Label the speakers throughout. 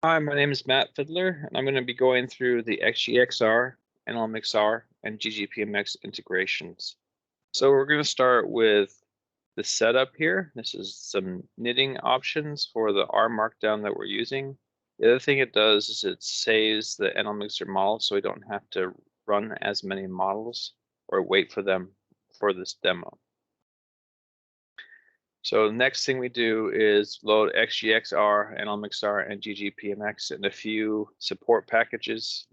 Speaker 1: Hi, my name is Matt Fiddler, and I'm going to be going through the xgxr, nlmixr, and ggPMX integrations. So we're going to start with the setup here. This is some knitting options for the R markdown that we're using. The other thing it does is it saves the nlmixr model so we don't have to run as many models or wait for them for this demo. So the next thing we do is load xgxr, nlmixr, and ggPMX and a few support packages.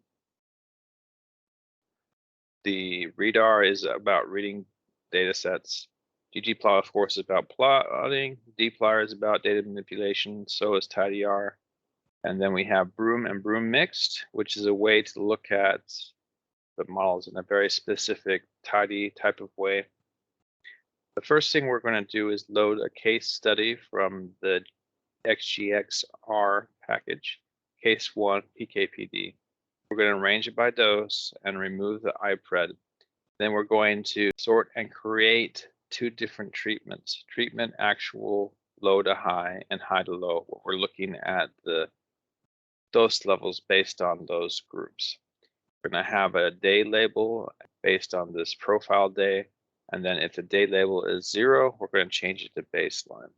Speaker 1: The readr is about reading data sets. ggplot, of course, is about plotting. dplyr is about data manipulation. So is tidyr. And then we have broom and broom mixed, which is a way to look at the models in a very specific tidy type of way. The first thing we're going to do is load a case study from the xgxr package, case 1 pkpd. We're going to arrange it by dose and remove the ipred. Then we're going to sort and create two different treatments, treatment actual, low to high, and high to low. We're looking at the dose levels based on those groups. We're going to have a day label based on this profile day. And then if the day label is 0, we're going to change it to baseline.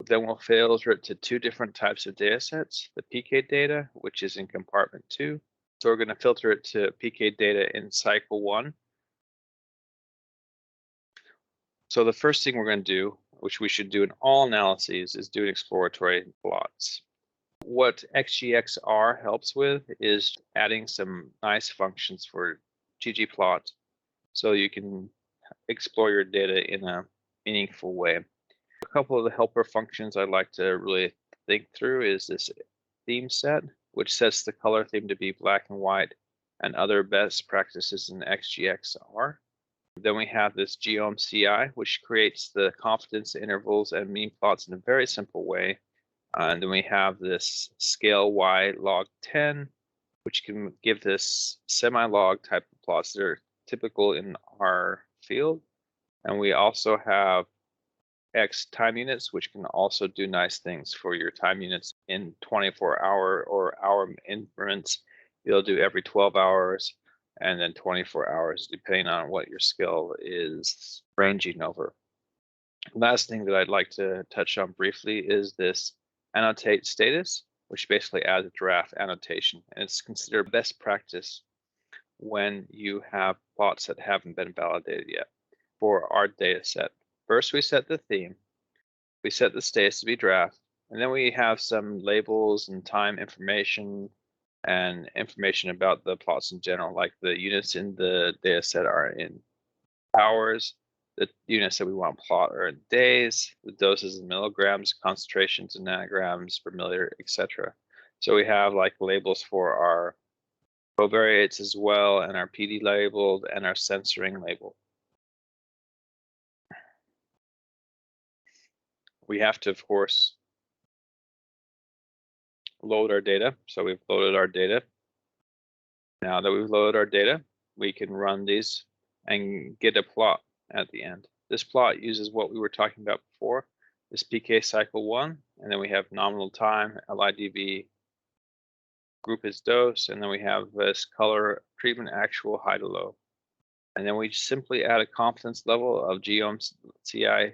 Speaker 1: Then we'll filter it to two different types of data sets, the PK data, which is in compartment 2. So we're going to filter it to PK data in cycle 1. So the first thing we're going to do, which we should do in all analyses, is do an exploratory plots. What xgxr helps with is adding some nice functions for ggplot so you can explore your data in a meaningful way. A couple of the helper functions I'd like to really think through is this theme set, which sets the color theme to be black and white, and other best practices in xgxr. Then we have this geom-ci, which creates the confidence intervals and mean plots in a very simple way. And then we have this scale y log 10, which can give this semi-log type of plots that are typical in our field. And we also have X time units, which can also do nice things for your time units in 24-hour or hour increments. You'll do every 12 hours and then 24 hours, depending on what your skill is ranging over. Last thing that I'd like to touch on briefly is this Annotate Status, which basically adds a draft annotation. And it's considered best practice when you have plots that haven't been validated yet for our data set. First, we set the theme, we set the status to be draft, and then we have some labels and time information and information about the plots in general, like the units in the data set are in hours, the units that we want to plot are in days, the doses in milligrams, concentrations in nanograms per milliliter, etc. So we have like labels for our covariates as well, and our PD labeled, and our censoring label. We have to, of course, load our data. So we've loaded our data. Now that we've loaded our data, we can run these and get a plot at the end. This plot uses what we were talking about before, this PK cycle 1, and then we have nominal time, LIDV, group is dose, and then we have this color treatment actual high to low. And then we simply add a confidence level of geom-ci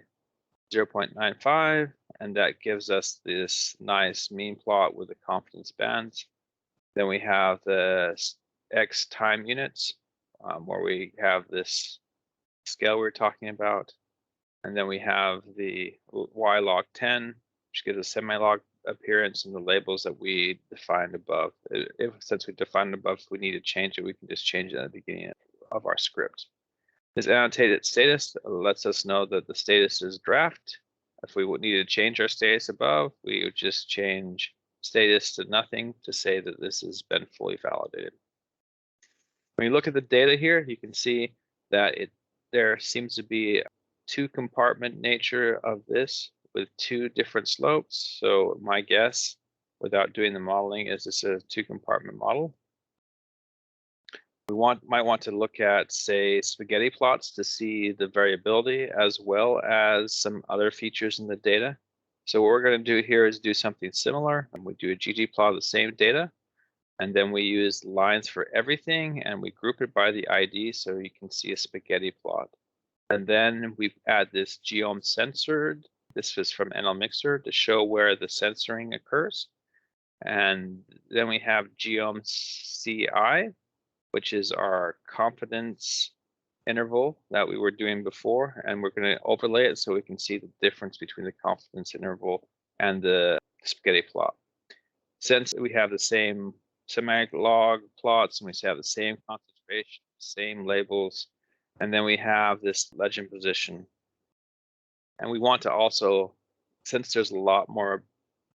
Speaker 1: 0.95, and that gives us this nice mean plot with the confidence bands. Then we have the X time units, where we have this scale we were talking about. And then we have the Y log 10, which gives a semi-log appearance, and the labels that we defined above. Since we defined above, if we need to change it, we can just change it at the beginning of our script. This annotated status lets us know that the status is draft. If we would need to change our status above, we would just change status to nothing to say that this has been fully validated. When you look at the data here, you can see that there seems to be two compartment nature of this with two different slopes. So my guess, without doing the modeling, is this a two compartment model. We might want to look at, say, spaghetti plots to see the variability as well as some other features in the data. So what we're going to do here is do something similar, and we do a ggplot of the same data, and then we use lines for everything, and we group it by the ID so you can see a spaghetti plot. And then we add this geom censored. This is from nlmixr to show where the censoring occurs. And then we have geom ci, which is our confidence interval that we were doing before, and we're going to overlay it so we can see the difference between the confidence interval and the spaghetti plot. Since we have the same semantic log plots and we have the same concentration, same labels, and then we have this legend position. And we want to also, since there's a lot more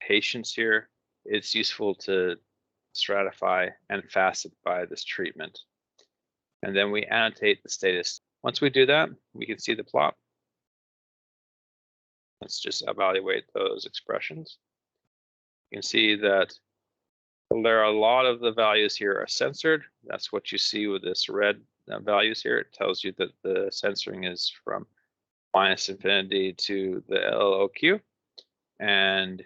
Speaker 1: patients here, it's useful to stratify and facet by this treatment. And then we annotate the status. Once we do that, we can see the plot. Let's just evaluate those expressions. You can see that there are a lot of the values here are censored. That's what you see with this red values here. It tells you that the censoring is from -infinity to the LLOQ. And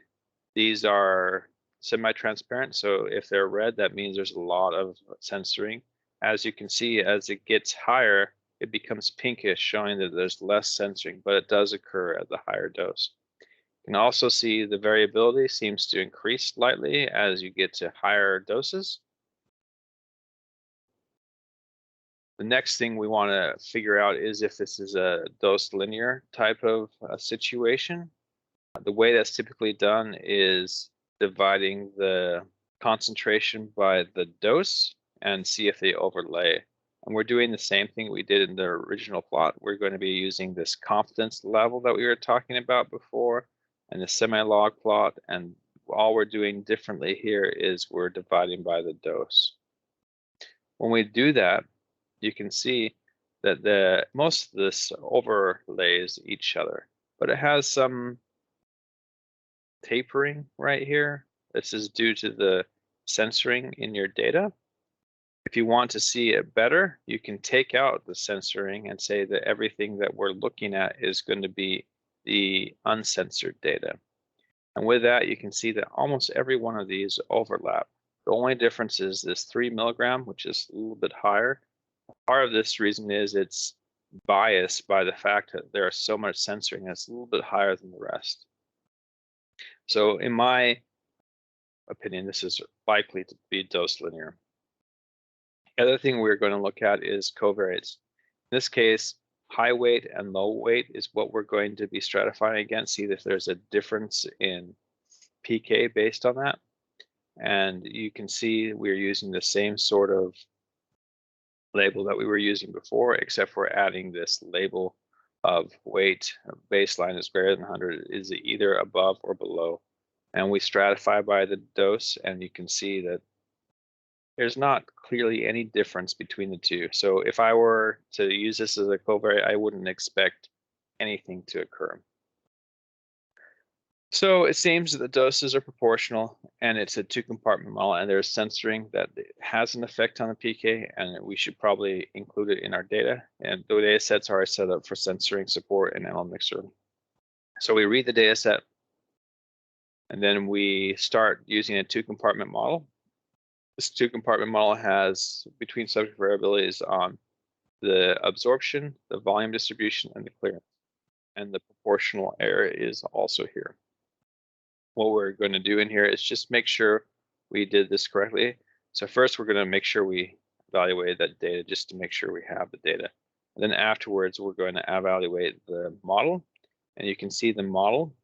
Speaker 1: these are semi-transparent. So if they're red, that means there's a lot of censoring. As you can see, as it gets higher, it becomes pinkish, showing that there's less censoring, but it does occur at the higher dose. You can also see the variability seems to increase slightly as you get to higher doses. The next thing we want to figure out is if this is a dose linear type of situation. The way that's typically done is dividing the concentration by the dose and see if they overlay. And we're doing the same thing we did in the original plot. We're going to be using this confidence level that we were talking about before and the semi-log plot. And all we're doing differently here is we're dividing by the dose. When we do that, you can see that most of this overlays each other, but it has some tapering right here. This is due to the censoring in your data. If you want to see it better, you can take out the censoring and say that everything that we're looking at is going to be the uncensored data. And with that, you can see that almost every one of these overlap. The only difference is this 3 milligram, which is a little bit higher. Part of this reason is it's biased by the fact that there's so much censoring that's a little bit higher than the rest. So in my opinion, this is likely to be dose linear. The other thing we're going to look at is covariates. In this case, high weight and low weight is what we're going to be stratifying against, see if there's a difference in PK based on that. And you can see we're using the same sort of label that we were using before, except for adding this label of weight baseline is greater than 100 is either above or below. And we stratify by the dose, and you can see that there's not clearly any difference between the two. So if I were to use this as a covariate, I wouldn't expect anything to occur. So it seems that the doses are proportional, and it's a 2-compartment model, and there's censoring that has an effect on the PK, and we should probably include it in our data. And the data sets are set up for censoring support in nlmixr. So we read the data set, and then we start using a 2-compartment model. This 2-compartment model has between subject variabilities on the absorption, the volume distribution, and the clearance. And the proportional error is also here. What we're going to do in here is just make sure we did this correctly. So first, we're going to make sure we evaluate that data just to make sure we have the data. And then afterwards, we're going to evaluate the model. And you can see the model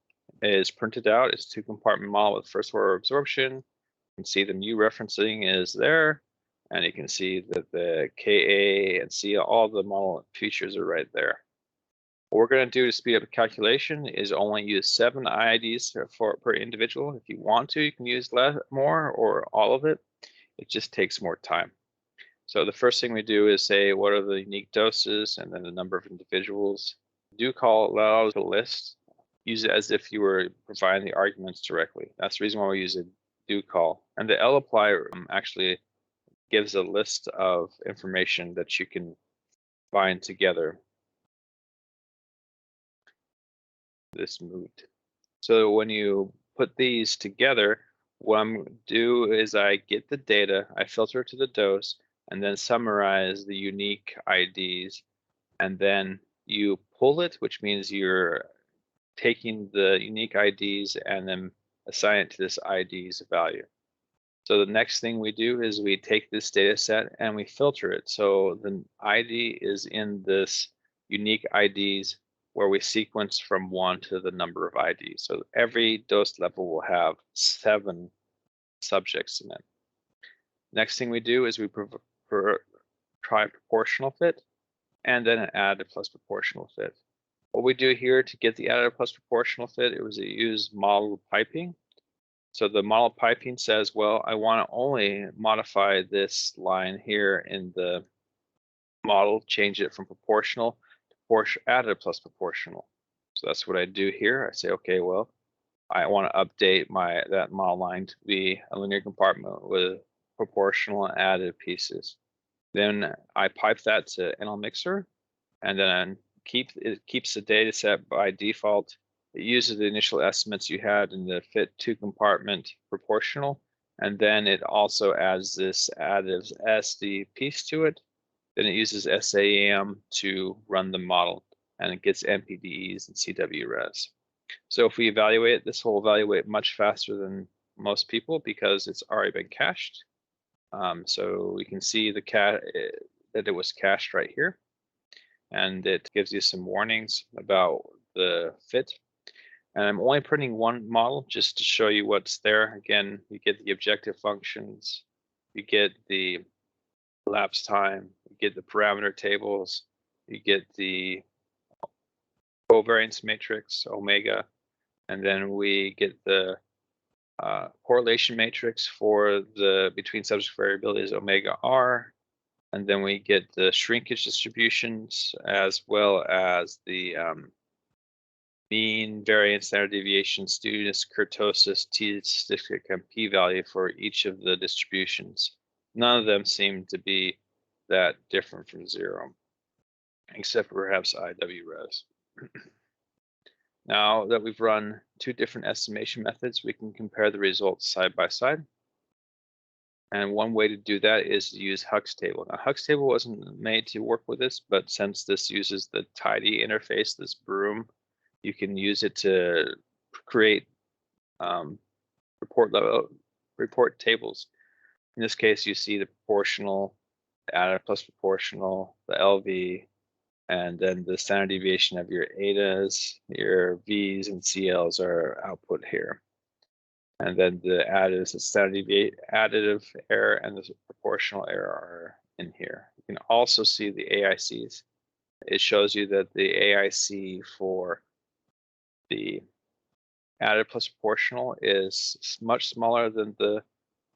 Speaker 1: is printed out. It's 2-compartment model with first order absorption. You can see the mu referencing is there. And you can see that the Ka and C, all the model features are right there. What we're going to do to speed up the calculation is only use 7 IIDs per individual. If you want to, you can use more or all of it. It just takes more time. So the first thing we do is say, what are the unique doses and then the number of individuals. Do call allows a list. Use it as if you were providing the arguments directly. That's the reason why we use a do call. And the lapply actually gives a list of information that you can bind together. This moved. So when you put these together, what I'm going to do is I get the data, I filter to the dose, and then summarize the unique IDs. And then you pull it, which means you're taking the unique IDs and then assign it to this ID's value. So the next thing we do is we take this data set and we filter it. So the ID is in this unique IDs where we sequence from 1 to the number of IDs. So every dose level will have 7 subjects in it. Next thing we do is we try proportional fit and then an additive plus proportional fit. What we do here to get the additive plus proportional fit, it was to use model piping. So the model piping says, well, I want to only modify this line here in the model, change it from proportional to additive plus proportional. So that's what I do here. I say, okay, well, I want to update that model line to be a linear compartment with proportional and additive pieces. Then I pipe that to nlmixr, and then it keeps the data set by default. It uses the initial estimates you had in the fit to compartment proportional, and then it also adds this additive SD piece to it. Then it uses SAM to run the model, and it gets MPDEs and CWRes. So if we evaluate it, this will evaluate much faster than most people because it's already been cached. So we can see that it was cached right here, and it gives you some warnings about the fit. And I'm only printing one model just to show you what's there. Again, you get the objective functions, you get the elapsed time, you get the parameter tables, you get the covariance matrix, omega, and then we get the correlation matrix for the between subject variabilities, omega r, and then we get the shrinkage distributions as well as the mean, variance, standard deviation, studiness, kurtosis, t-statistic, and p-value for each of the distributions. None of them seem to be that different from 0, except for perhaps IWRes. Now that we've run 2 different estimation methods, we can compare the results side by side. And one way to do that is to use Hux table. Now, Hux table wasn't made to work with this, but since this uses the tidy interface, this broom, you can use it to create report tables. In this case, you see the proportional, the additive plus proportional, the LV, and then the standard deviation of your ETAs, your V's and CLs are output here. And then the additive error and the proportional error are in here. You can also see the AICs. It shows you that the AIC for the additive plus proportional is much smaller than the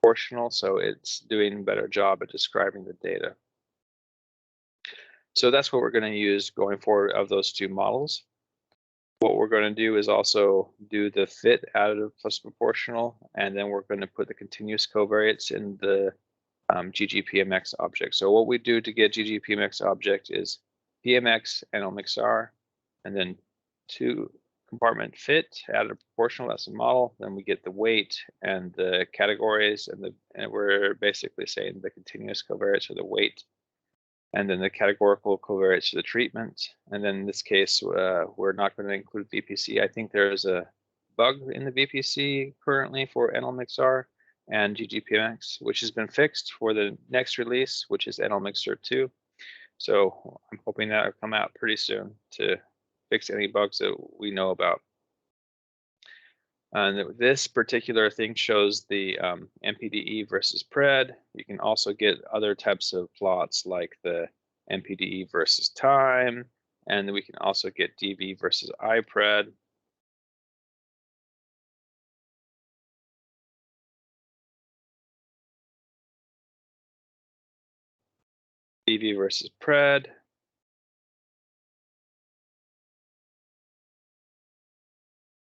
Speaker 1: proportional, so it's doing a better job at describing the data. So that's what we're going to use going forward of those 2 models. What we're going to do is also do the fit additive plus proportional, and then we're going to put the continuous covariates in the ggPMX object. So what we do to get ggPMX object is PMX nlmixr, and then 2 compartment fit additive proportional, that's the model. Then we get the weight and the categories, and we're basically saying the continuous covariates are the weight, and then the categorical covariates to the treatment. And then in this case, we're not going to include VPC. I think there's a bug in the VPC currently for nlmixr and ggPMX, which has been fixed for the next release, which is nlmixr 2. So I'm hoping that will come out pretty soon to fix any bugs that we know about. And this particular thing shows the MPDE versus PRED. You can also get other types of plots like the MPDE versus time, and we can also get DV versus IPRED. DV versus PRED.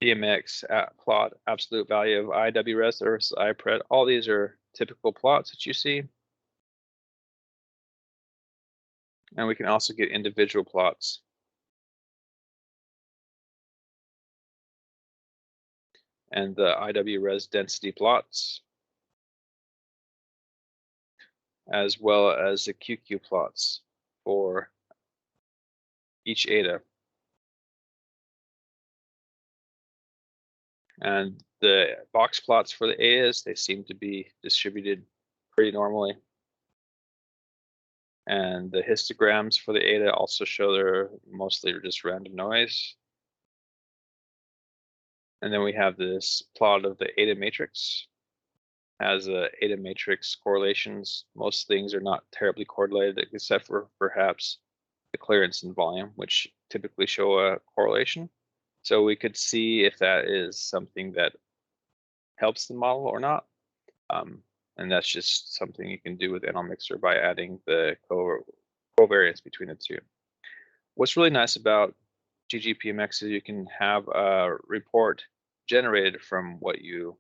Speaker 1: PMX plot absolute value of IWRes versus IPRED. All these are typical plots that you see. And we can also get individual plots. and the IWRes density plots, as well as the QQ plots for each eta. And the box plots for the etas, they seem to be distributed pretty normally. And the histograms for the eta also show they're mostly just random noise. And then we have this plot of the eta matrix. As a eta matrix correlations, most things are not terribly correlated except for perhaps the clearance and volume, which typically show a correlation. So we could see if that is something that helps the model or not. And that's just something you can do with nlmixr by adding the covariance between the two. What's really nice about ggPMX is you can have a report generated from what you're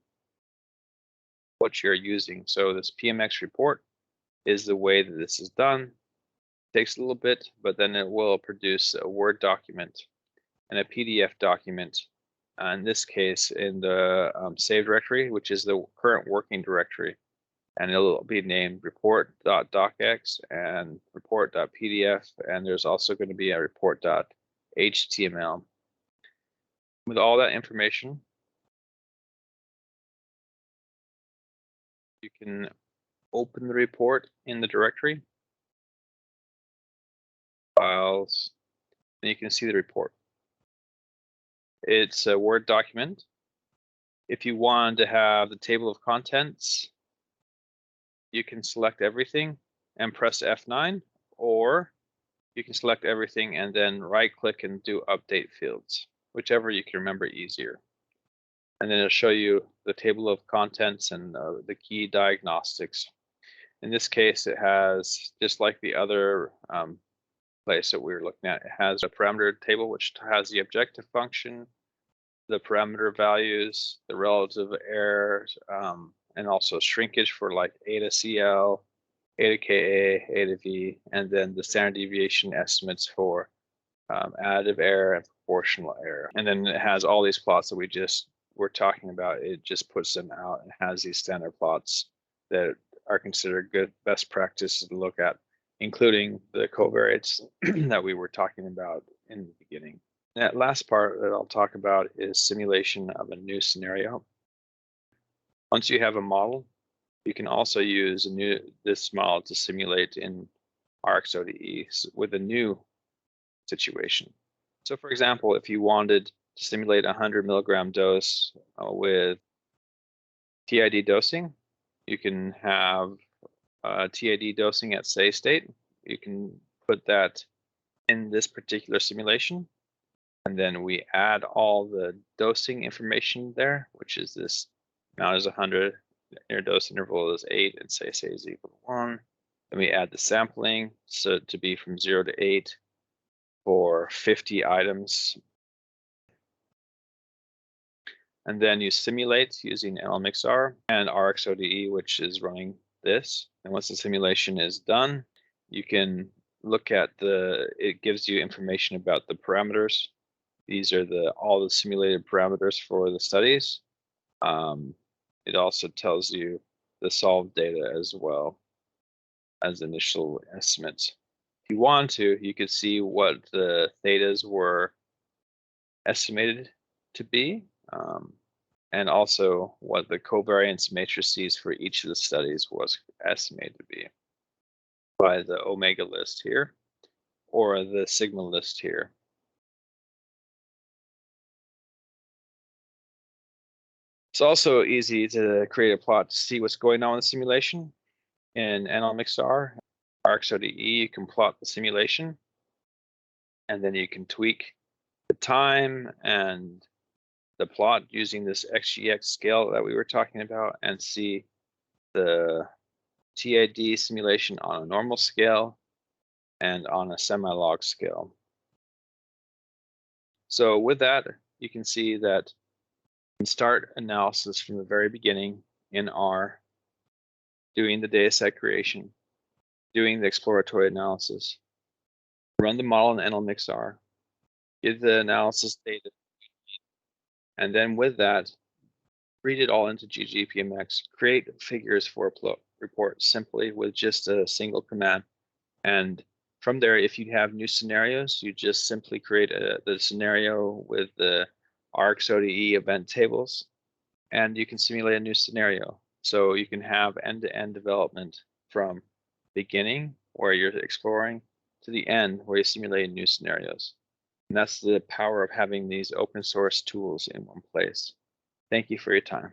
Speaker 1: using. So this PMX report is the way that this is done. It takes a little bit, but then it will produce a Word document and a PDF document. In this case, in the save directory, which is the current working directory, and it'll be named report.docx and report.pdf, and there's also going to be a report.html. With all that information, you can open the report in the directory, files, and you can see the report. It's a Word document. If you want to have the table of contents, you can select everything and press F9, or you can select everything and then right-click and do update fields, whichever you can remember easier. And then it'll show you the table of contents and the key diagnostics. In this case, it has, just like the other place that we were looking at, it has a parameter table which has the objective function, the parameter values, the relative errors, and also shrinkage for like eta CL, eta KA, eta V, and then the standard deviation estimates for additive error and proportional error. And then it has all these plots that we just were talking about. It just puts them out and has these standard plots that are considered good best practices to look at, including the covariates that we were talking about in the beginning. That last part that I'll talk about is simulation of a new scenario. Once you have a model, you can also use this model to simulate in RxODE with a new situation. So for example, if you wanted to simulate a 100 milligram dose with TID dosing, you can have TID dosing at steady state. You can put that in this particular simulation, and then we add all the dosing information there, which is this amount is 100, your dose interval is 8, and say is equal to 1. Then we add the sampling, so to be from 0 to 8 for 50 items. And then you simulate using nlmixr and RxODE, which is running this. And once the simulation is done, you can look at it gives you information about the parameters. These are all the simulated parameters for the studies. It also tells you the solved data as well as initial estimates. If you want to, you could see what the thetas were estimated to be, and also what the covariance matrices for each of the studies was estimated to be by the omega list here or the sigma list here. It's also easy to create a plot to see what's going on in the simulation. In nlmixr, RxODE, you can plot the simulation, and then you can tweak the time and the plot using this xgx scale that we were talking about, and see the TID simulation on a normal scale and on a semi-log scale. So with that, you can see that you can start analysis from the very beginning in R, doing the dataset creation, doing the exploratory analysis, run the model in nlmixr, give the analysis data, and then with that, read it all into ggPMX, create figures for a report simply with just a single command. And from there, if you have new scenarios, you just simply create the scenario with the RxODE event tables, and you can simulate a new scenario. So you can have end-to-end development from beginning, where you're exploring, to the end, where you simulate new scenarios. And that's the power of having these open source tools in one place. Thank you for your time.